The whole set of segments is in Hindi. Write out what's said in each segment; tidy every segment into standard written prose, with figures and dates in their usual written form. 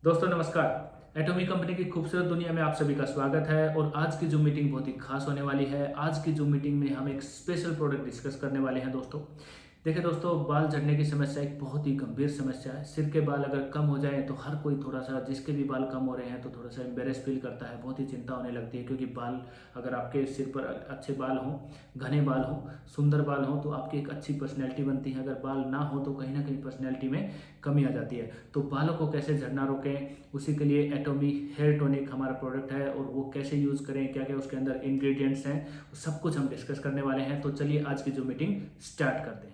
दोस्तों नमस्कार। एटॉमिक कंपनी की खूबसूरत दुनिया में आप सभी का स्वागत है। और आज की जो मीटिंग बहुत ही खास होने वाली है। आज की जो मीटिंग में हम एक स्पेशल प्रोडक्ट डिस्कस करने वाले हैं दोस्तों। देखिए दोस्तों, बाल झड़ने की समस्या एक बहुत ही गंभीर समस्या है। सिर के बाल अगर कम हो जाए तो हर कोई थोड़ा सा, जिसके भी बाल कम हो रहे हैं तो थोड़ा सा एम्बेरस फील करता है, बहुत ही चिंता होने लगती है। क्योंकि बाल, अगर आपके सिर पर अच्छे बाल हों, घने बाल हों, सुंदर बाल हों तो आपकी एक अच्छी पर्सनैलिटी बनती है। अगर बाल ना हो तो कहीं ना कहीं पर्सनैलिटी में कमी आ जाती है। तो बालों को कैसे झड़ना रोकें, उसी के लिए एटोमी हेयर टॉनिक हमारा प्रोडक्ट है। और वो कैसे यूज़ करें, क्या क्या उसके अंदर इंग्रेडिएंट्स हैं, सब कुछ हम डिस्कस करने वाले हैं। तो चलिए आज की जो मीटिंग स्टार्ट करते हैं।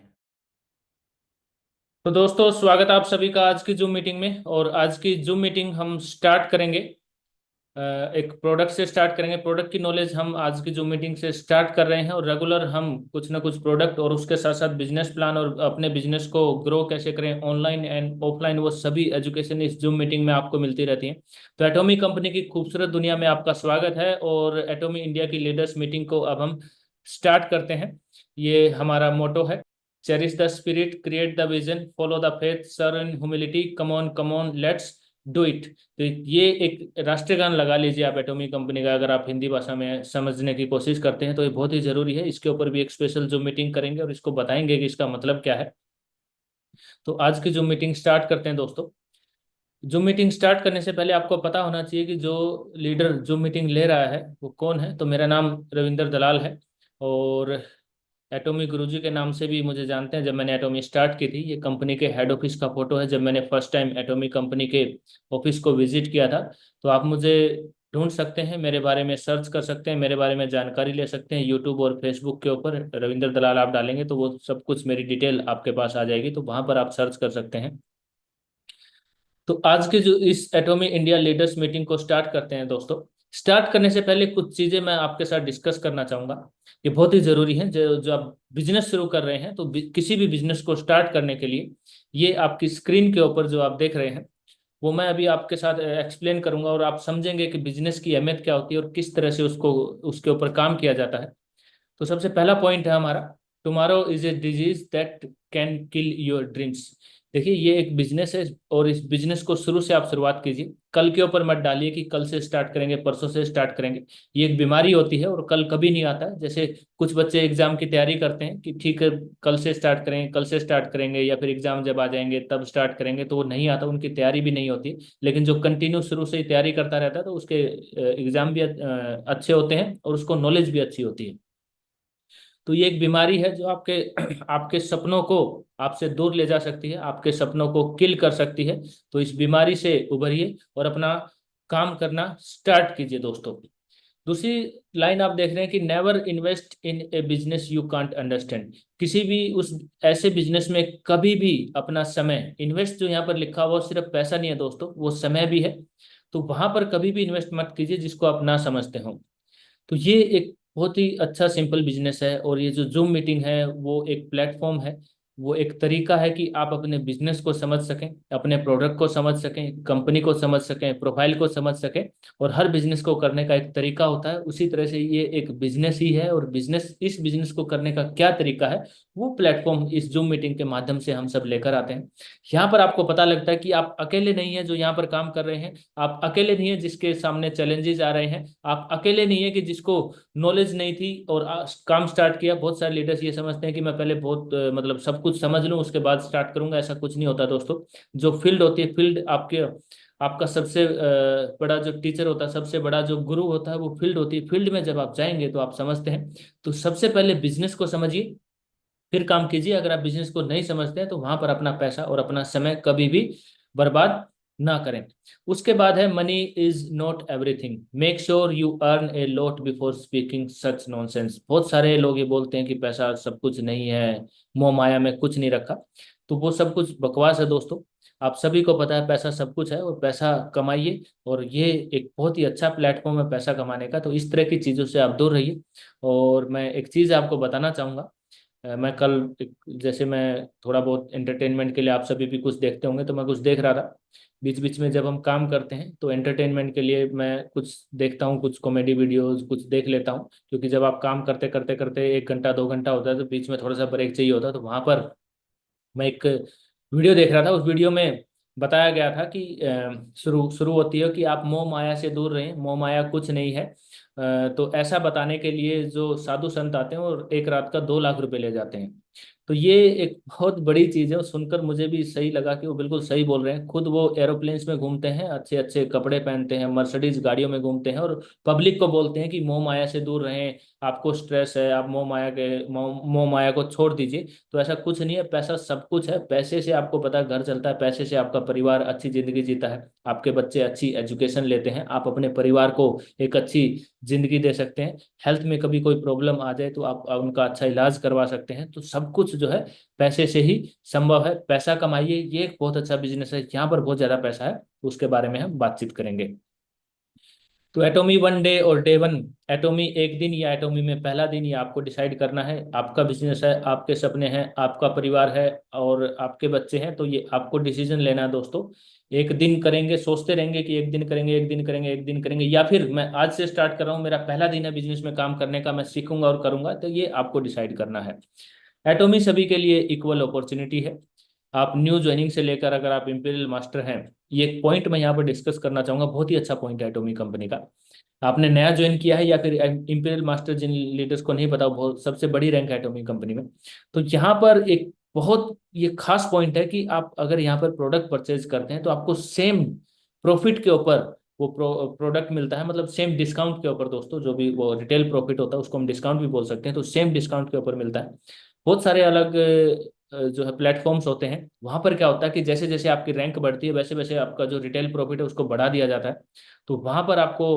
तो दोस्तों, स्वागत है आप सभी का आज की जूम मीटिंग में। और आज की जूम मीटिंग हम स्टार्ट करेंगे, एक प्रोडक्ट से स्टार्ट करेंगे। प्रोडक्ट की नॉलेज हम आज की जूम मीटिंग से स्टार्ट कर रहे हैं। और रेगुलर हम कुछ ना कुछ प्रोडक्ट और उसके साथ साथ बिजनेस प्लान और अपने बिजनेस को ग्रो कैसे करें ऑनलाइन एंड ऑफलाइन, वो सभी एजुकेशन इस जूम मीटिंग में आपको मिलती रहती है। तो एटॉमी कंपनी की खूबसूरत दुनिया में आपका स्वागत है। और एटॉमी इंडिया की लीडर्स मीटिंग को अब हम स्टार्ट करते हैं। ये हमारा मोटो है, cherish the spirit, create the vision, follow the faith, serve in humility, come on let's do it. तो ये एक राष्ट्रीय गान लगा लीजिए आप एटॉमी कंपनी का, अगर आप हिंदी भाषा में समझने की कोशिश करते हैं तो ये बहुत ही जरूरी है। इसके ऊपर भी एक स्पेशल जो मीटिंग करेंगे और इसको बताएंगे कि इसका मतलब क्या है। तो आज की जो मीटिंग स्टार्ट करते हैं दोस्तों। जो मीटिंग स्टार्ट करने से पहले आपको पता होना चाहिए कि जो लीडर जो मीटिंग ले रहा है वो कौन है। तो मेरा नाम रविंदर दलाल है। और एटॉमी गुरुजी के नाम से भी मुझे जानते हैं। जब मैंने एटॉमी स्टार्ट की थी, ये कंपनी के हेड ऑफिस का फोटो है जब मैंने फर्स्ट टाइम एटॉमी कंपनी के ऑफिस को विजिट किया था। तो आप मुझे ढूंढ सकते हैं, मेरे बारे में सर्च कर सकते हैं, मेरे बारे में जानकारी ले सकते हैं। यूट्यूब और फेसबुक के ऊपर रविंदर दलाल आप डालेंगे तो वो सब कुछ मेरी डिटेल आपके पास आ जाएगी, तो वहां पर आप सर्च कर सकते हैं। तो आज के जो इस एटॉमी इंडिया लीडर्स मीटिंग को स्टार्ट करते हैं दोस्तों। स्टार्ट करने से पहले कुछ चीजें मैं आपके साथ डिस्कस करना चाहूंगा। ये बहुत ही जरूरी है। जो जो आप बिजनेस शुरू कर रहे हैं तो किसी भी बिजनेस को स्टार्ट करने के लिए ये आपकी स्क्रीन के ऊपर जो आप देख रहे हैं वो मैं अभी आपके साथ एक्सप्लेन करूंगा। और आप समझेंगे कि बिजनेस की अहमियत क्या होती है और किस तरह से उसको उसके ऊपर काम किया जाता है। तो सबसे पहला पॉइंट है हमारा, tomorrow is a disease that can kill your dreams. देखिए, ये एक बिजनेस है और इस बिजनेस को शुरू से आप शुरुआत कीजिए। कल के ऊपर मत डालिए कि कल से स्टार्ट करेंगे, परसों से स्टार्ट करेंगे। ये एक बीमारी होती है और कल कभी नहीं आता है। जैसे कुछ बच्चे एग्जाम की तैयारी करते हैं कि ठीक है कल से स्टार्ट करेंगे, कल से स्टार्ट करेंगे, या फिर एग्जाम जब आ जाएंगे तब स्टार्ट करेंगे, तो वो नहीं आता, उनकी तैयारी भी नहीं होती। लेकिन जो कंटिन्यू शुरू से ही तैयारी करता रहता है तो उसके एग्जाम भी अच्छे होते हैं और उसको नॉलेज भी अच्छी होती है। तो ये एक बीमारी है जो आपके आपके सपनों को आपसे दूर ले जा सकती है, आपके सपनों को किल कर सकती है। तो इस बीमारी से उभरिए और अपना काम करना स्टार्ट कीजिए दोस्तों। दूसरी लाइन आप देख रहे हैं कि never invest in A business you can't understand. किसी भी उस ऐसे बिजनेस में कभी भी अपना समय इन्वेस्ट, जो यहाँ पर लिखा हुआ सिर्फ पैसा नहीं है दोस्तों, वो समय भी है। तो वहां पर कभी भी इन्वेस्ट मत कीजिए जिसको आप ना समझते हो। तो ये एक बहुत ही अच्छा सिंपल बिजनेस है। और ये जो जूम मीटिंग है वो एक प्लेटफॉर्म है, वो एक तरीका है कि आप अपने बिजनेस को समझ सकें, अपने प्रोडक्ट को समझ सकें, कंपनी को समझ सकें, प्रोफाइल को समझ सकें। और हर बिजनेस को करने का एक तरीका होता है, उसी तरह से ये एक बिजनेस ही है। और बिजनेस, इस बिजनेस को करने का क्या तरीका है, वो प्लेटफॉर्म इस जूम मीटिंग के माध्यम से हम सब लेकर आते हैं। यहाँ पर आपको पता लगता है कि आप अकेले नहीं है जो यहाँ पर काम कर रहे हैं। आप अकेले नहीं है जिसके सामने चैलेंजेस आ रहे हैं। आप अकेले नहीं है कि जिसको नॉलेज नहीं थी और काम स्टार्ट किया। बहुत सारे लीडर्स ये समझते हैं कि मैं पहले बहुत मतलब सब कुछ समझ लूं उसके बाद स्टार्ट करूंगा। ऐसा कुछ नहीं होता दोस्तों। जो फील्ड होती है, फील्ड आपके, आपका सबसे बड़ा जो टीचर होता है, सबसे बड़ा जो गुरु होता है, वो फील्ड होती है। फील्ड में जब आप जाएंगे तो आप समझते हैं। तो सबसे पहले बिजनेस को समझिए, फिर काम कीजिए। अगर आप बिजनेस को नहीं समझते हैं तो वहां पर अपना पैसा और अपना समय कभी भी बर्बाद ना करें। उसके बाद है, money is not everything, make sure you earn a lot before speaking such nonsense. बहुत सारे लोग ये बोलते हैं कि पैसा सब कुछ नहीं है, मोह माया में कुछ नहीं रखा। तो वो सब कुछ बकवास है दोस्तों। आप सभी को पता है पैसा सब कुछ है और पैसा कमाइए। और ये एक बहुत ही अच्छा प्लेटफॉर्म है पैसा कमाने का। तो इस तरह की चीज़ों से आप दूर रहिए। और मैं एक चीज़ आपको बताना चाहूँगा। मैं कल जैसे मैं थोड़ा बहुत एंटरटेनमेंट के लिए, आप सभी भी कुछ देखते होंगे, तो मैं कुछ देख रहा था। बीच बीच में जब हम काम करते हैं तो एंटरटेनमेंट के लिए मैं कुछ देखता हूँ, कुछ कॉमेडी वीडियोस कुछ देख लेता हूँ। क्योंकि जब आप काम करते करते करते 1 घंटा 2 घंटा होता है तो बीच में थोड़ा सा ब्रेक चाहिए होता है। तो वहां पर मैं एक वीडियो देख रहा था। उस वीडियो में बताया गया था कि शुरू शुरू होती है कि आप मोह माया से दूर रहें, मोह माया कुछ नहीं है। तो ऐसा बताने के लिए जो साधु संत आते हैं और एक रात का 2 लाख रुपए ले जाते हैं। तो ये एक बहुत बड़ी चीज़ है, और सुनकर मुझे भी सही लगा कि वो बिल्कुल सही बोल रहे हैं। खुद वो एरोप्लेन्स में घूमते हैं, अच्छे अच्छे कपड़े पहनते हैं, मर्सिडीज गाड़ियों में घूमते हैं, और पब्लिक को बोलते हैं कि मोह माया से दूर रहें, आपको स्ट्रेस है, आप मोह माया को छोड़ दीजिए। तो ऐसा कुछ नहीं है, पैसा सब कुछ है। पैसे से आपको पता है घर चलता है, पैसे से आपका परिवार अच्छी जिंदगी जीता है, आपके बच्चे अच्छी एजुकेशन लेते हैं, आप अपने परिवार को एक अच्छी जिंदगी दे सकते हैं। हेल्थ में कभी कोई प्रॉब्लम आ जाए तो आप उनका अच्छा इलाज करवा सकते हैं। तो सब कुछ जो है पैसे से ही संभव है। पैसा कमाइए, ये एक बहुत अच्छा बिजनेस है, यहाँ पर बहुत ज्यादा पैसा है। उसके बारे में हम बातचीत करेंगे। तो एटोमी 1 डे और डे 1, एटोमी एक दिन या एटोमी में पहला दिन, ये आपको डिसाइड करना है। आपका बिजनेस है, आपके सपने हैं, आपका परिवार है और आपके बच्चे हैं, तो ये आपको डिसीजन लेना है दोस्तों। एक दिन करेंगे, सोचते रहेंगे कि एक दिन करेंगे, एक दिन करेंगे, एक दिन करेंगे, या फिर मैं आज से स्टार्ट कर रहा हूँ, मेरा पहला दिन है बिजनेस में काम करने का, मैं सीखूंगा और करूंगा। तो ये आपको डिसाइड करना है। एटोमी सभी के लिए इक्वल अपॉर्चुनिटी है। आप न्यू ज्वाइनिंग से लेकर अगर आप इंपीरियल मास्टर हैं, ये एक पॉइंट मैं यहाँ पर डिस्कस करना चाहूंगा, बहुत ही अच्छा पॉइंट है एटोमी कंपनी का। आपने नया ज्वाइन किया है या फिर इंपीरियल मास्टर, जिन लीडर्स को नहीं पता, बहुत सबसे बड़ी रैंक है एटोमी कंपनी में। तो यहाँ पर एक बहुत ये खास पॉइंट है कि आप अगर यहाँ पर प्रोडक्ट परचेज करते हैं तो आपको सेम प्रॉफिट के ऊपर वो प्रोडक्ट मिलता है, मतलब सेम डिस्काउंट के ऊपर दोस्तों। जो भी वो रिटेल प्रॉफिट होता है उसको हम डिस्काउंट भी बोल सकते हैं, तो सेम डिस्काउंट के ऊपर मिलता है। बहुत सारे अलग जो है प्लेटफॉर्म्स होते हैं, वहां पर क्या होता है कि जैसे जैसे आपकी रैंक बढ़ती है वैसे वैसे आपका जो रिटेल प्रॉफिट है उसको बढ़ा दिया जाता है। तो वहां पर आपको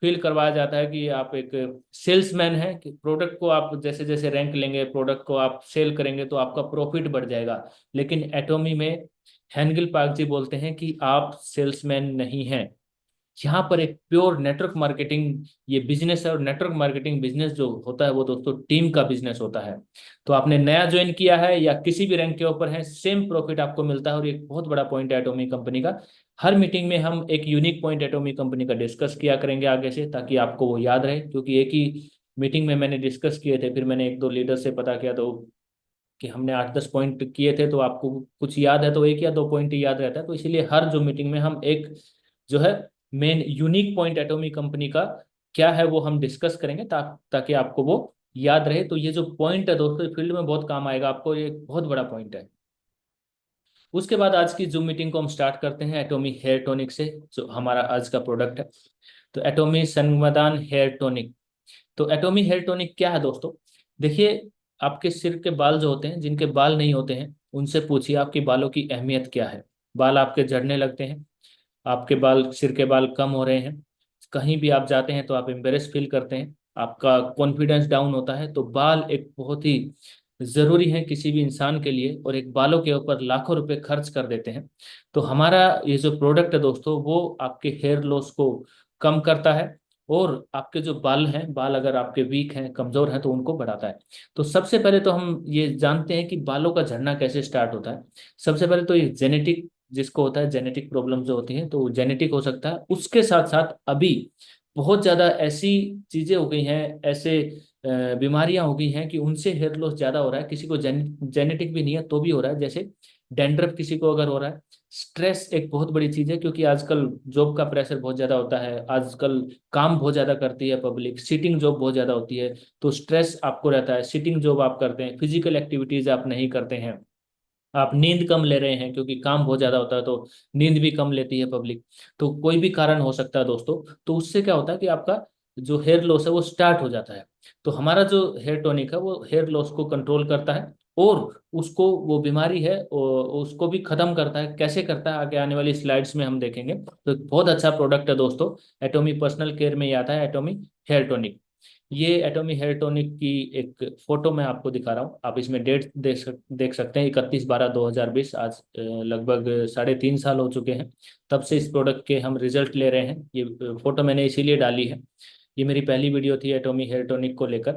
फील करवाया जाता है कि आप एक सेल्समैन हैं, कि प्रोडक्ट को आप जैसे जैसे रैंक लेंगे, प्रोडक्ट को आप सेल करेंगे तो आपका प्रॉफिट बढ़ जाएगा। लेकिन एटोमी में हेनगिल पार्क जी बोलते हैं कि आप सेल्समैन नहीं हैं। यहाँ पर एक प्योर नेटवर्क मार्केटिंग ये बिजनेस है, और नेटवर्क मार्केटिंग बिजनेस जो होता है वो दोस्तों टीम का बिजनेस होता है। तो आपने नया ज्वाइन किया है या किसी भी रैंक के ऊपर है, सेम प्रॉफिट आपको मिलता है। और एक बहुत बड़ा पॉइंट है एटोमी कंपनी का। हर मीटिंग में हम एक यूनिक पॉइंट एटोमी कंपनी का डिस्कस किया करेंगे आगे से, ताकि आपको वो याद रहे। क्योंकि एक ही मीटिंग में मैंने डिस्कस किए थे, फिर मैंने एक दो लीडर से पता किया तो कि हमने 8-10 पॉइंट किए थे, तो आपको कुछ याद है तो एक या दो पॉइंट ही याद रहता है। तो इसीलिए हर जो मीटिंग में हम एक जो है main unique point Atomy company का क्या है वो हम डिस्कस करेंगे, ताकि आपको वो याद रहे। तो ये जो पॉइंट है दोस्तों फील्ड में बहुत काम आएगा आपको, ये एक बहुत बड़ा पॉइंट है। उसके बाद आज की जूम मीटिंग को हम स्टार्ट करते हैं एटोमी हेयर टॉनिक से, जो हमारा आज का प्रोडक्ट है। तो एटोमी संवदान हेयर टॉनिक। तो एटोमी हेयर टॉनिक क्या है दोस्तों? देखिए, आपके सिर के बाल जो होते हैं, जिनके बाल नहीं होते हैं, उनसे पूछिए आपके बालों की अहमियत क्या है। बाल आपके झड़ने लगते हैं, आपके बाल, सिर के बाल कम हो रहे हैं, कहीं भी आप जाते हैं तो आप एम्बेरस फील करते हैं, आपका कॉन्फिडेंस डाउन होता है। तो बाल एक बहुत ही जरूरी है किसी भी इंसान के लिए, और एक बालों के ऊपर लाखों रुपए खर्च कर देते हैं। तो हमारा ये जो प्रोडक्ट है दोस्तों, वो आपके हेयर लॉस को कम करता है, और आपके जो बाल हैं, बाल अगर आपके वीक हैं, कमजोर हैं, तो उनको बढ़ाता है। तो सबसे पहले तो हम ये जानते हैं कि बालों का झड़ना कैसे स्टार्ट होता है। सबसे पहले तो ये जेनेटिक, जिसको होता है जेनेटिक प्रॉब्लम जो होती हैं, तो जेनेटिक हो सकता है। उसके साथ साथ अभी बहुत ज्यादा ऐसी चीजें हो गई हैं, ऐसे बीमारियां हो गई हैं कि उनसे हेयर लॉस ज्यादा हो रहा है। किसी को जेनेटिक भी नहीं है तो भी हो रहा है, जैसे डेंड्रफ किसी को अगर हो रहा है। स्ट्रेस एक बहुत बड़ी चीज है, क्योंकि आजकल जॉब का प्रेशर बहुत ज्यादा होता है, आजकल काम बहुत ज्यादा करती है पब्लिक, सीटिंग जॉब बहुत ज्यादा होती है। तो स्ट्रेस आपको रहता है, सीटिंग जॉब आप करते हैं, फिजिकल एक्टिविटीज आप नहीं करते हैं, आप नींद कम ले रहे हैं, क्योंकि काम बहुत ज्यादा होता है तो नींद भी कम लेती है पब्लिक। तो कोई भी कारण हो सकता है दोस्तों। तो उससे क्या होता है कि आपका जो हेयर लॉस है वो स्टार्ट हो जाता है। तो हमारा जो हेयर टॉनिक है वो हेयर लॉस को कंट्रोल करता है, और उसको, वो बीमारी है उसको भी खत्म करता है। कैसे करता है आगे आने वाली स्लाइड्स में हम देखेंगे। तो एक बहुत अच्छा प्रोडक्ट है दोस्तों, एटोमी पर्सनल केयर में ही आता है एटोमी हेयर टॉनिक। ये एटॉमिक हेयर टॉनिक की एक फोटो मैं आपको दिखा रहा हूँ, आप इसमें डेट देख सकते हैं, 31/12/2020। आज लगभग 3.5 साल हो चुके हैं तब से इस प्रोडक्ट के हम रिजल्ट ले रहे हैं। ये फोटो मैंने इसीलिए डाली है, ये मेरी पहली वीडियो थी एटॉमिक हेयर टॉनिक को लेकर,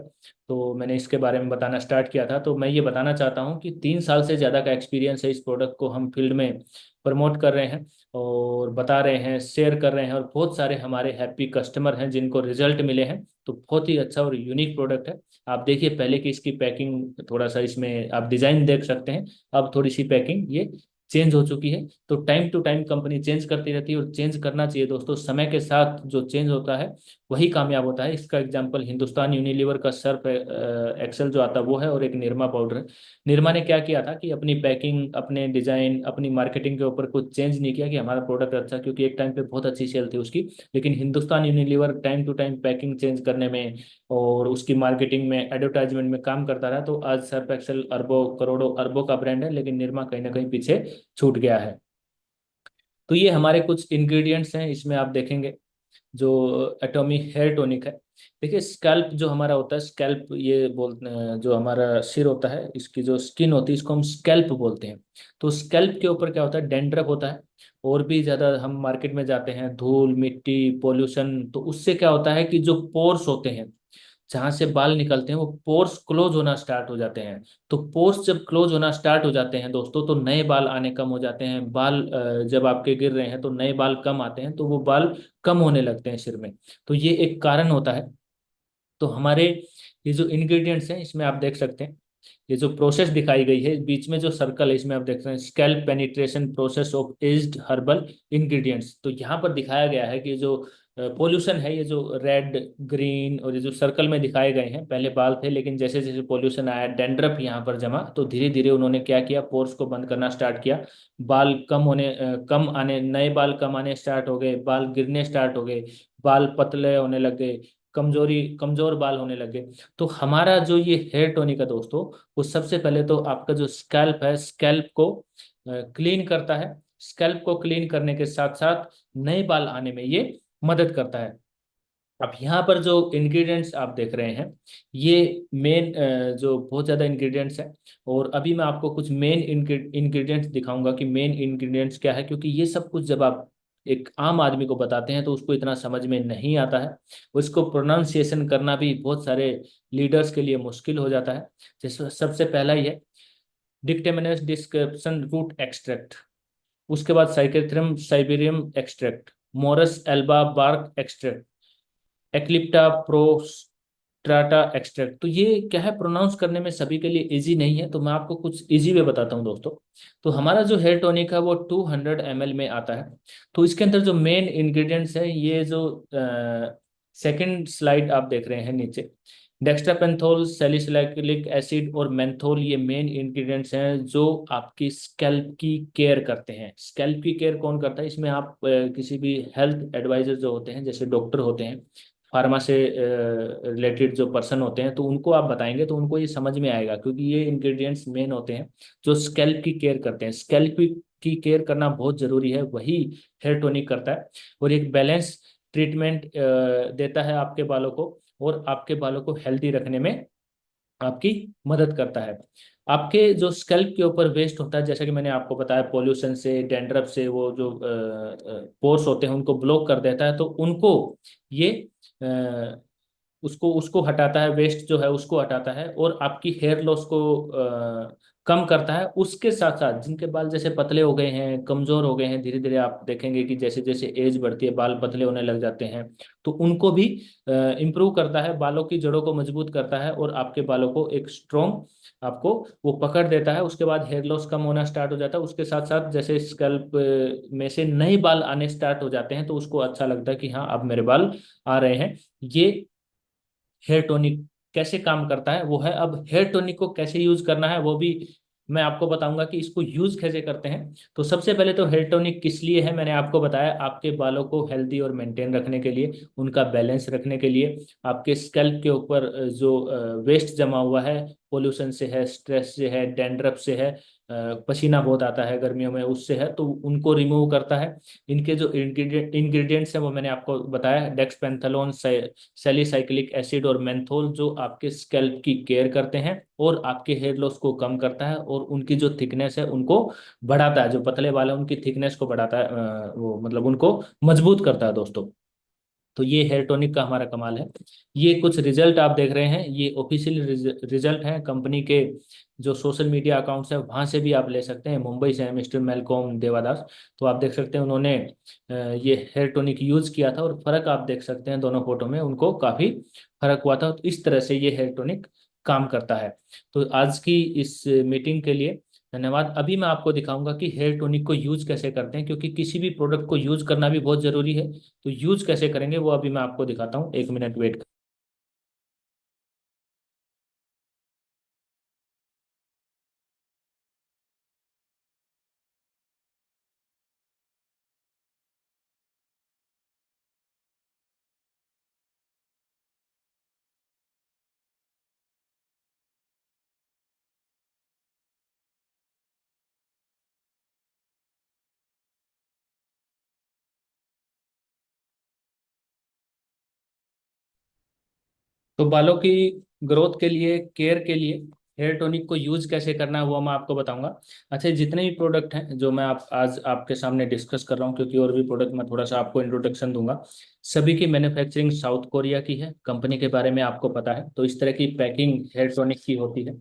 तो मैंने इसके बारे में बताना स्टार्ट किया था। तो मैं ये बताना चाहता हूँ कि 3 साल से ज़्यादा का एक्सपीरियंस है, इस प्रोडक्ट को हम फील्ड में प्रमोट कर रहे हैं और बता रहे हैं, शेयर कर रहे हैं, और बहुत सारे हमारे हैप्पी कस्टमर हैं जिनको रिजल्ट मिले हैं। तो बहुत ही अच्छा और यूनिक प्रोडक्ट है। आप देखिए पहले की इसकी पैकिंग, थोड़ा सा इसमें आप डिजाइन देख सकते हैं, अब थोड़ी सी पैकिंग ये चेंज हो चुकी है। तो time to time company change करती रहती है और चेंज करना चाहिए दोस्तों। समय के साथ जो चेंज होता है वही कामयाब होता है। इसका एग्जांपल हिंदुस्तान यूनिलीवर का सर्फ एक्सेल जो आता है वो है, और एक निरमा पाउडर है। निरमा ने क्या किया था कि अपनी पैकिंग, अपने डिजाइन, अपनी मार्केटिंग के ऊपर कुछ चेंज नहीं किया कि हमारा प्रोडक्ट अच्छा, क्योंकि एक टाइम पे बहुत अच्छी सेल थी उसकी। लेकिन Hindustan Unilever time to time packing change करने में और उसकी मार्केटिंग में, एडवर्टाइजमेंट में काम करता रहा। तो आज सर्फ एक्सेल अरबों करोड़ों अरबों का ब्रांड है, लेकिन निरमा कहीं ना कहीं पीछे छूट गया है। तो ये हमारे कुछ इंग्रेडिएंट्स हैं, इसमें आप देखेंगे जो एटॉमिक हेयर टॉनिक है। देखिए स्कैल्प जो हमारा होता है, स्कैल्प ये बोलते हैं, जो हमारा सिर होता है इसकी जो स्किन होती है इसको हम स्कैल्प बोलते हैं। तो स्कैल्प के ऊपर क्या होता है, डेंड्रफ होता है। और भी ज़्यादा हम मार्केट में जाते हैं, धूल मिट्टी पोल्यूशन, तो उससे क्या होता है कि जो पोर्स होते हैं जहां से बाल निकलते हैं वो पोर्स क्लोज होना स्टार्ट हो जाते हैं। तो पोर्स जब क्लोज होना स्टार्ट हो जाते हैं दोस्तों, तो नए बाल आने कम हो जाते हैं। बाल जब आपके गिर रहे हैं तो नए बाल कम आते हैं, तो वो बाल कम होने लगते हैं सिर में। तो ये एक कारण होता है। तो हमारे ये जो इंग्रेडिएंट्स हैं इसमें आप देख सकते हैं, ये जो प्रोसेस दिखाई गई है बीच में जो सर्कल है इसमें आप देख रहे हैं, scalp penetration process of aged herbal ingredients. तो यहाँ पर दिखाया गया है कि जो पोल्यूशन है, ये जो रेड ग्रीन और ये जो सर्कल में दिखाए गए हैं, पहले बाल थे लेकिन जैसे जैसे पोल्यूशन आया, डेंड्रफ यहाँ पर जमा, तो धीरे धीरे उन्होंने क्या किया, पोर्स को बंद करना स्टार्ट किया। बाल कम होने कम आने, नए बाल कम आने स्टार्ट हो गए, बाल गिरने स्टार्ट हो गए, बाल पतले होने लग गए, कमजोर बाल होने लगे। तो हमारा जो ये हेयर टोनिक है दोस्तों, वो सबसे पहले तो आपका जो स्कैल्प है, स्कैल्प को क्लीन करता है। स्कैल्प को क्लीन करने के साथ साथ नए बाल आने में ये मदद करता है। अब यहाँ पर जो इंग्रेडिएंट्स आप देख रहे हैं, ये मेन जो बहुत ज़्यादा इंग्रेडिएंट्स हैं। और अभी मैं आपको कुछ मेन इंग्रेडिएंट्स दिखाऊंगा कि मेन इंग्रेडिएंट्स क्या है, क्योंकि ये सब कुछ जब आप एक आम आदमी को बताते हैं तो उसको इतना समझ में नहीं आता है। उसको प्रोनाउंसिएशन करना भी बहुत सारे लीडर्स के लिए मुश्किल हो जाता है। जैसे सबसे पहला ही है डिक्टेमिनस डिस्क्रिप्शन रूट एक्सट्रैक्ट, उसके बाद साइकेथ्रम साइबेरियम extract, Morus alba bark extract, Eclipta prostrata extract. तो ये क्या है, प्रोनाउंस करने में सभी के लिए इजी नहीं है, तो मैं आपको कुछ इजी वे बताता हूँ दोस्तों। तो हमारा जो हेयर टॉनिक है वो 200 ml में आता है। तो इसके अंदर जो मेन इंग्रेडिएंट्स है, ये जो सेकंड स्लाइड आप देख रहे हैं नीचे, डेक्स्ट्रापेंथोल, सैलिसिलिक एसिड और मेंथोल, ये मेन इंग्रेडिएंट्स हैं जो आपकी स्कैल्प की केयर करते हैं। स्कैल्प की केयर कौन करता है, इसमें आप किसी भी हेल्थ एडवाइजर जो होते हैं, जैसे डॉक्टर होते हैं, फार्मा से रिलेटेड जो पर्सन होते हैं, तो उनको आप बताएंगे तो उनको ये समझ में आएगा, क्योंकि ये इंग्रेडिएंट्स मेन होते हैं जो स्कैल्प की केयर करते हैं। स्कैल्प की केयर करना बहुत जरूरी है, वही हेयर टोनिक करता है। और एक बैलेंस ट्रीटमेंट देता है आपके बालों को, और आपके बालों को हेल्दी रखने में आपकी मदद करता है। आपके जो स्कैल्प के ऊपर वेस्ट होता है, जैसा कि मैंने आपको बताया, पॉल्यूशन से, डैंड्रफ से, वो जो पोर्स होते हैं उनको ब्लॉक कर देता है, तो उनको ये उसको उसको हटाता है, वेस्ट जो है उसको हटाता है, और आपकी हेयर लॉस को कम करता है। उसके साथ साथ जिनके बाल जैसे पतले हो गए हैं, कमजोर हो गए हैं, धीरे धीरे आप देखेंगे कि जैसे जैसे एज बढ़ती है बाल पतले होने लग जाते हैं, तो उनको भी इम्प्रूव करता है, बालों की जड़ों को मजबूत करता है, और आपके बालों को एक स्ट्रॉन्ग आपको वो पकड़ देता है। उसके बाद हेयर लॉस कम होना स्टार्ट हो जाता है। उसके साथ साथ जैसे स्कैल्प में से नए बाल आने स्टार्ट हो जाते हैं, तो उसको अच्छा लगता है कि हाँ अब मेरे बाल आ रहे हैं। ये हेयर टोनिक कैसे काम करता है वो है। अब हेयर टोनिक को कैसे यूज करना है वो भी मैं आपको बताऊंगा कि इसको यूज कैसे करते हैं। तो सबसे पहले तो हेयर टोनिक किस लिए है, मैंने आपको बताया, आपके बालों को हेल्दी और मेंटेन रखने के लिए, उनका बैलेंस रखने के लिए। आपके स्कैल्प के ऊपर जो वेस्ट जमा हुआ है, पोल्यूशन से है, स्ट्रेस से है, डैंड्रफ से है, पसीना बहुत आता है गर्मियों में उससे है, तो उनको रिमूव करता है। इनके जो इंग्रेडिएंट्स हैं वो मैंने आपको बताया, डेक्सपेंथेलोन, सैलिसाइक्लिक एसिड और मेंथोल, जो आपके स्कैल्प की केयर करते हैं और आपके हेयर लॉस को कम करता है, और उनकी जो थिकनेस है उनको बढ़ाता है, जो पतले बाल है उनकी थिकनेस को बढ़ाता है, वो मतलब उनको मजबूत करता है दोस्तों। तो ये हेयर टॉनिक का हमारा कमाल है। ये कुछ रिजल्ट आप देख रहे हैं, ये ऑफिशियल रिजल्ट हैं कंपनी के जो सोशल मीडिया अकाउंट्स है, वहां से भी आप ले सकते हैं। मुंबई से है मिस्टर मेलकॉम देवादास, तो आप देख सकते हैं उन्होंने ये हेयर टॉनिक यूज किया था, और फर्क आप देख सकते हैं दोनों फोटो में, उनको काफी फर्क हुआ था। तो इस तरह से ये हेयर टॉनिक काम करता है। तो आज की इस मीटिंग के लिए धन्यवाद। अभी मैं आपको दिखाऊंगा कि हेयर टॉनिक को यूज कैसे करते हैं, क्योंकि किसी भी प्रोडक्ट को यूज करना भी बहुत जरूरी है। तो यूज कैसे करेंगे वो अभी मैं आपको दिखाता हूँ, 1 मिनट वेट। तो बालों की ग्रोथ के लिए, केयर के लिए हेयर टॉनिक को यूज कैसे करना है वो मैं आपको बताऊंगा। अच्छा, जितने भी प्रोडक्ट हैं जो मैं आप आज आपके सामने डिस्कस कर रहा हूँ, क्योंकि और भी प्रोडक्ट मैं थोड़ा सा आपको इंट्रोडक्शन दूंगा, सभी की मैन्युफैक्चरिंग साउथ कोरिया की है। कंपनी के बारे में आपको पता है। तो इस तरह की पैकिंग हेयर टॉनिक की होती है।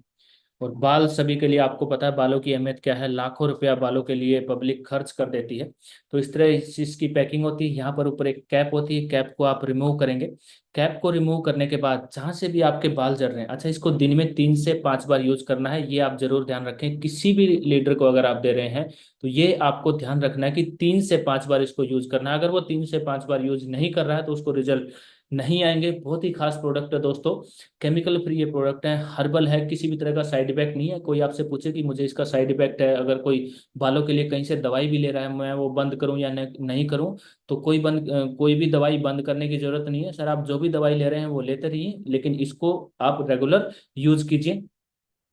और बाल सभी के लिए आपको पता है बालों की अहमियत क्या है, लाखों रुपया बालों के लिए पब्लिक खर्च कर देती है। तो इस तरह इस चीज़ की पैकिंग होती है। यहाँ पर ऊपर एक कैप होती है, कैप को आप रिमूव करेंगे। कैप को रिमूव करने के बाद जहाँ से भी आपके बाल झड़ रहे हैं, अच्छा, इसको दिन में 3 से 5 बार यूज करना है, ये आप जरूर ध्यान रखें। किसी भी लीडर को अगर आप दे रहे हैं तो ये आपको ध्यान रखना है कि 3 से 5 बार इसको यूज करना है। अगर वो 3 से 5 बार यूज नहीं कर रहा है तो उसको रिजल्ट नहीं आएंगे। बहुत ही खास प्रोडक्ट है दोस्तों, केमिकल फ्री ये प्रोडक्ट है, हर्बल है, किसी भी तरह का साइड इफेक्ट नहीं है। कोई आपसे पूछे कि मुझे इसका साइड इफेक्ट है, अगर कोई बालों के लिए कहीं से दवाई भी ले रहा है, मैं वो बंद करूं या नहीं करूं, तो कोई भी दवाई बंद करने की जरूरत नहीं है सर। आप जो भी दवाई ले रहे हैं वो लेते रहिए, लेकिन इसको आप रेगुलर यूज कीजिए।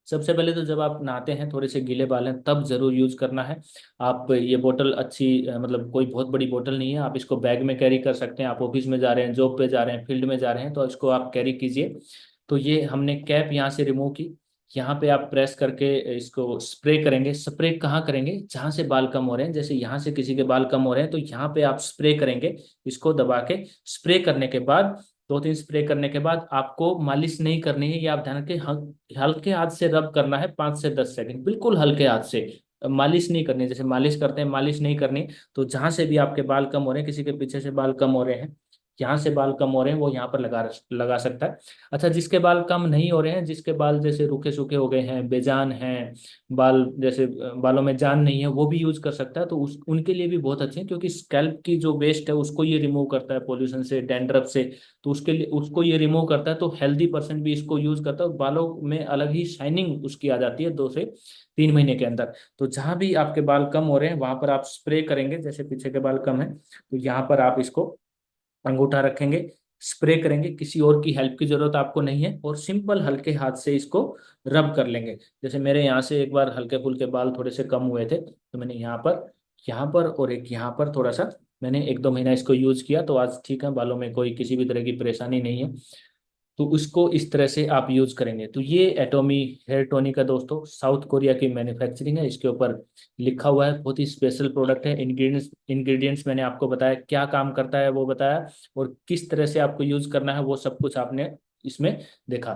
सबसे पहले तो जब आप नहाते हैं, थोड़े से गीले बाल हैं, तब जरूर यूज करना है। आप ये बोतल अच्छी मतलब कोई बहुत बड़ी बोतल नहीं है, आप इसको बैग में कैरी कर सकते हैं। आप ऑफिस में जा रहे हैं, जॉब पे जा रहे हैं, फील्ड में जा रहे हैं, तो इसको आप कैरी कीजिए। तो ये हमने कैप यहाँ से रिमूव की। यहाँ पे आप प्रेस करके इसको स्प्रे करेंगे। स्प्रे कहाँ करेंगे? जहाँ से बाल कम हो रहे हैं, जैसे यहाँ से किसी के बाल कम हो रहे हैं तो यहाँ पे आप स्प्रे करेंगे, इसको दबा के। स्प्रे करने के बाद 2 3 स्प्रे करने के बाद आपको मालिश नहीं करनी है, ये आप ध्यान रखें। हल्के हाथ से रब करना है, 5 से 10 सेकंड, बिल्कुल हल्के हाथ से। मालिश नहीं करनी, जैसे मालिश करते हैं मालिश नहीं करनी। तो जहां से भी आपके बाल कम हो रहे हैं, किसी के पीछे से बाल कम हो रहे हैं, यहाँ से बाल कम हो रहे हैं, वो यहाँ पर लगा लगा सकता है। अच्छा, जिसके बाल कम नहीं हो रहे हैं, जिसके बाल जैसे रूखे सूखे हो गए हैं, बेजान हैं बाल, जैसे बालों में जान नहीं है, वो भी यूज कर सकता है। तो उनके लिए भी बहुत अच्छे हैं, क्योंकि स्कैल्प की जो वेस्ट है उसको ये रिमूव करता है, पोल्यूशन से, डैंड्रफ से। तो उसके लिए उसको ये रिमूव करता है। तो हेल्दी पर्सन भी इसको यूज करता है, और बालों में अलग ही शाइनिंग उसकी आ जाती है 2 से 3 महीने के अंदर। तो जहां भी आपके बाल कम हो रहे हैं वहां पर आप स्प्रे करेंगे। जैसे पीछे के बाल कम है तो यहाँ पर आप इसको अंगूठा रखेंगे, स्प्रे करेंगे, किसी और की हेल्प की जरूरत आपको नहीं है, और सिंपल हल्के हाथ से इसको रब कर लेंगे। जैसे मेरे यहाँ से एक बार हल्के फुल्के बाल थोड़े से कम हुए थे, तो मैंने यहाँ पर और एक यहाँ पर थोड़ा सा, मैंने 1 2 महीना इसको यूज किया, तो आज ठीक है, बालों में कोई किसी भी तरह की परेशानी नहीं है। तो उसको इस तरह से आप यूज करेंगे। तो ये एटोमी हेयर टॉनिक का दोस्तों साउथ कोरिया की मैन्युफैक्चरिंग है, इसके ऊपर लिखा हुआ है। बहुत ही स्पेशल प्रोडक्ट है। इंग्रेडिएंट्स मैंने आपको बताया, क्या काम करता है वो बताया, और किस तरह से आपको यूज करना है वो सब कुछ आपने इसमें देखा।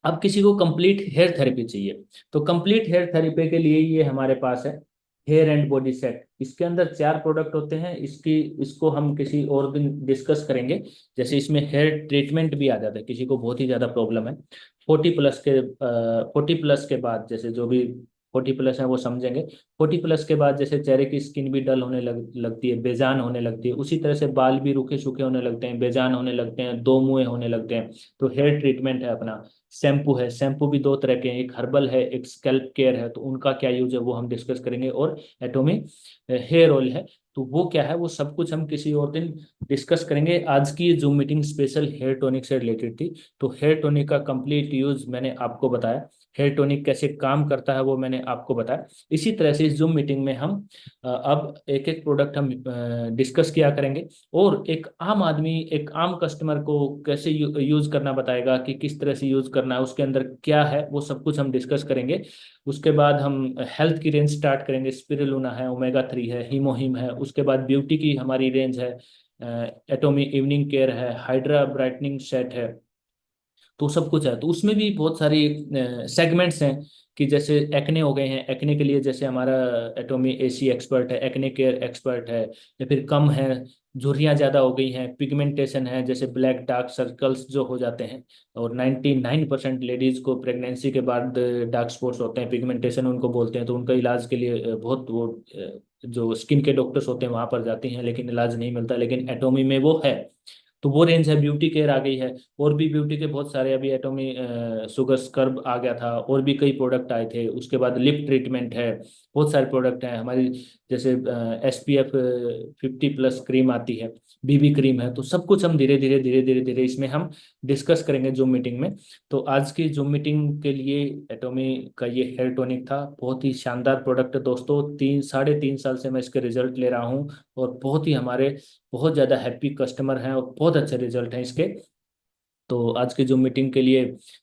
अब किसी को कंप्लीट हेयर थेरेपी चाहिए, तो कंप्लीट हेयर थेरेपी के लिए ये हमारे पास है, हेयर एंड बॉडी सेट। इसके अंदर 4 प्रोडक्ट होते हैं। इसको हम किसी और दिन डिस्कस करेंगे। जैसे इसमें हेयर ट्रीटमेंट भी आ जाता है, किसी को बहुत ही ज़्यादा प्रॉब्लम है 40 प्लस के बाद, जैसे जो भी 40 प्लस है वो समझेंगे। 40 प्लस के बाद जैसे चेहरे की स्किन भी डल होने लगती है, बेजान होने लगती है, उसी तरह से बाल भी रूखे सूखे होने लगते हैं, बेजान होने लगते हैं, दो मुंहे होने लगते हैं। तो हेयर ट्रीटमेंट है अपना। शैम्पू है, शैम्पू भी 2 तरह के हैं, एक हर्बल है, एक स्कैल्प केयर है, तो उनका क्या यूज है वो हम डिस्कस करेंगे। और एटोमिक हेयर ऑयल है, तो वो क्या है वो सब कुछ हम किसी और दिन डिस्कस करेंगे। आज की zoom meeting special hair tonic से रिलेटेड थी। तो हेयर टॉनिक का कंप्लीट यूज मैंने आपको बताया, हेयर टॉनिक कैसे काम करता है वो मैंने आपको बताया। इसी तरह से इस जूम मीटिंग में हम अब एक एक प्रोडक्ट हम डिस्कस किया करेंगे, और एक आम आदमी, एक आम कस्टमर को कैसे यूज करना बताएगा, कि किस तरह से यूज करना है, उसके अंदर क्या है, वो सब कुछ हम डिस्कस करेंगे। उसके बाद हम हेल्थ की रेंज स्टार्ट करेंगे। स्पिरुलिना है, ओमेगा 3 है, हीमोहिम है। उसके बाद ब्यूटी की हमारी रेंज है, एटोमी इवनिंग केयर है, हाइड्रा ब्राइटनिंग सेट है। तो सब कुछ है। तो उसमें भी बहुत सारी सेगमेंट्स हैं कि जैसे एक्ने हो गए हैं, एक्ने के लिए जैसे हमारा एटोमी एसी एक्सपर्ट है, एक्ने केयर एक्सपर्ट है, या फिर कम है, झुर्रियाँ ज़्यादा हो गई हैं, पिगमेंटेशन है, जैसे ब्लैक डार्क सर्कल्स जो हो जाते हैं। और 99% लेडीज़ को प्रेगनेंसी के बाद डार्क स्पॉट्स होते हैं, पिगमेंटेशन उनको बोलते हैं। तो उनका इलाज के लिए बहुत वो जो स्किन के डॉक्टर्स होते हैं वहाँ पर जाती हैं, लेकिन इलाज नहीं मिलता। लेकिन एटोमी में वो है। तो वो रेंज है, ब्यूटी केयर आ गई है। और भी ब्यूटी के बहुत सारे, अभी एटोमी शुगर स्क्रब आ गया था, और भी कई प्रोडक्ट आए थे। उसके बाद लिप ट्रीटमेंट है, बहुत सारे प्रोडक्ट हैं हमारी। जैसे SPF 50+ क्रीम आती है, BB क्रीम है। तो सब कुछ हम धीरे धीरे धीरे धीरे धीरे इसमें हम डिस्कस करेंगे जूम मीटिंग में। तो आज की जूम मीटिंग के लिए एटोमी का ये हेयर टॉनिक था। बहुत ही शानदार प्रोडक्ट है दोस्तों, 3 साढ़े 3 साल से मैं इसके रिजल्ट ले रहा हूँ, और बहुत ही हमारे बहुत ज़्यादा हैप्पी कस्टमर हैं, और बहुत अच्छे रिजल्ट हैं इसके। तो आज की जो मीटिंग के लिए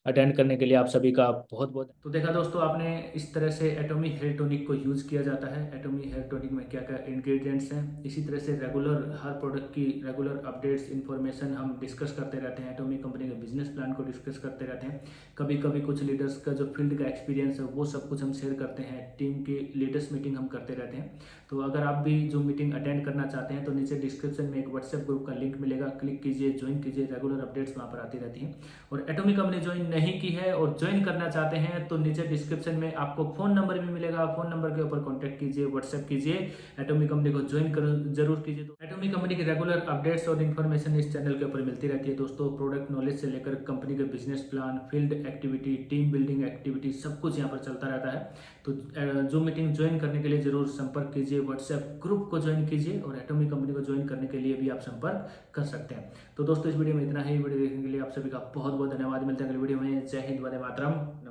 अटेंड करने के लिए आप सभी का बहुत बहुत। तो देखा दोस्तों आपने, इस तरह से एटोमी हेयर टॉनिक को यूज़ किया जाता है। एटोमी हेयर टॉनिक में क्या क्या इंग्रेडिएंट्स हैं, इसी तरह से रेगुलर हर प्रोडक्ट की रेगुलर अपडेट्स इन्फॉर्मेशन हम डिस्कस करते रहते हैं। एटोमी कंपनी के बिजनेस प्लान को डिस्कस करते रहते हैं। कभी कभी कुछ लीडर्स का जो फील्ड का एक्सपीरियंस है वो सब कुछ हम शेयर करते हैं। टीम की लेटेस्ट मीटिंग हम करते रहते हैं। तो अगर आप भी जो मीटिंग अटेंड करना चाहते हैं तो नीचे डिस्क्रिप्शन में एक व्हाट्सएप ग्रुप का लिंक मिलेगा, क्लिक कीजिए, ज्वाइन कीजिए। रेगुलर अपडेट्स वहाँ पर आती रहती हैं। और एटोमी कंपनी ज्वाइन नहीं की है और ज्वाइन करना चाहते हैं तो नीचे डिस्क्रिप्शन में आपको फ़ोन नंबर भी मिलेगा। फ़ोन नंबर के ऊपर कॉन्टैक्ट कीजिए, व्हाट्सएप कीजिए, एटोमी कंपनी को ज्वाइन कर जरूर कीजिए। तो एटोमी कंपनी की रेगुलर अपडेट्स और इन्फॉर्मेशन इस चैनल के ऊपर मिलती रहती है दोस्तों। प्रोडक्ट नॉलेज से लेकर कंपनी के business plan, field activity, team building activity, सब कुछ यहाँ पर चलता रहता है। तो जो मीटिंग ज्वाइन करने के लिए जरूर संपर्क कीजिए, व्हाट्सएप ग्रुप को ज्वाइन कीजिए, और एटोमी कंपनी को ज्वाइन करने के लिए भी आप संपर्क कर सकते हैं। तो दोस्तों इस वीडियो में इतना ही। वीडियो देखने के लिए आप सभी का बहुत बहुत धन्यवाद। मिलते हैं अगली वीडियो में। जय हिंद, वंदे मातरम।